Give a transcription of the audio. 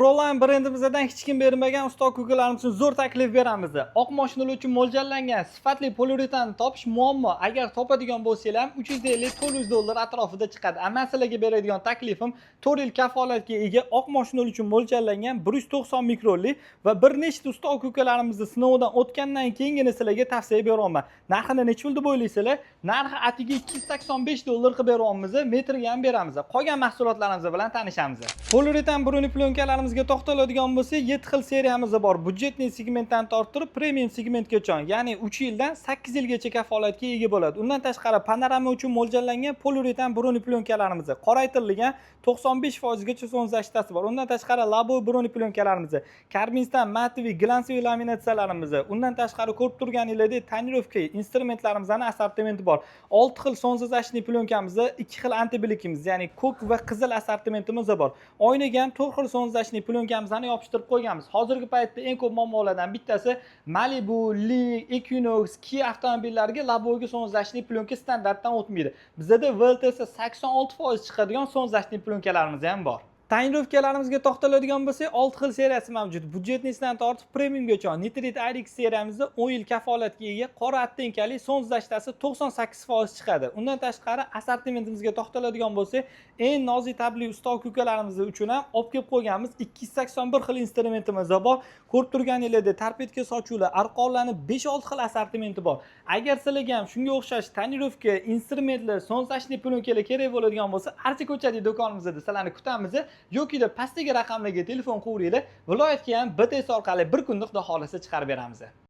Proline brendimizdan hech kim bermagan ustoz ukalarimiz uchun zo'r taklif beramiz. Oq mashinalar uchun mo'ljallangan sifatli poliuretanni topish muammo. Agar topadigan bo'lsangiz ham 350-400 dollar atrofida chiqadi. Ammo sizlarga beradigan taklifim 4 yil kafolatga ega oq mashinalar uchun mo'ljallangan 190 mikronli va bir nechta ustoz ukalarimizni sinovdan o'tgandan keyingina sizlarga tavsiya beraman. Narxini necha pul deb o'ylaysizlar? Narxi atiga 285 dollar qilib beramiz, metriga ham beramiz. Qolgan mahsulotlarimiz bilan tanishamiz. Poliuretan bruni plyonkalarimizni to'xtaladigan bo'lsak, 7 xil seriyamiz bor. Budjetli segmentdan tortib premium segmentgacha, ya'ni 3 yildan 8 yilgacha kafolatga ega bo'ladi. Undan tashqari panorama uchun mo'ljallangan poliuretan bruni plyonkalarimiz, qoraytirilgan 95% gacha son zashtasi bor. Undan tashqari labo bruni plyonkalarimiz, karbinsdan matviy glansiy laminatsiyalarimiz, undan tashqari ko'rib turganingizdek tonirovka instrumentlarimizning assortimenti bor. 6 xil sonsiz zashitli plyonkamiz, 2 xil antiblikimiz, ya'ni ko'k va qizil assortimentimiz bor. Oynaga ham 4 xil sonsiz zashitli plyonkamizni yopishtirib qo'yganmiz. Hozirgi paytda eng ko'p muammolardan bittasi Malibu, Lee, Equinox, Kia avtomobillariga laboga sonsiz zashitli plyonka standartdan o'tmaydi. Bizda VLTS 86% chiqadigan sonsiz zashitli plyonkalarimiz ham bor. Tonirovkalarimizga to'xtaladigan bo'lsak, 6 xil seriyasi mavjud. Budjetnisidan tortib premiumgacha Nitrit RX seriyamizda 10 yil kafolatga ega qora attenkali sonsiz zashtasi 98% chiqadi. Undan tashqari assortimentimizga to'xtaladigan bo'lsak, eng nozik tabli ustoz ukalarimiz uchun ham olib kelib qo'yganmiz 281 xil instrumentimiz bor. Ko'rib turganingizdek tarpetga sochuvlar, arqonlarning 5-6 xil assortimenti bor. Agar sizlarga ham shunga o'xshash tonirovka, instrumentlar, sonsiz zashitli plyonkalar kerak bo'ladigan bo'lsa, Archa ko'chadagi do'konimizda sizlarni kutamiz. Yoki pastdagi raqamlarga telefon qilavering. Viloyatga ham BTS orqali bir kunlik xohlasa chiqarib beramiz.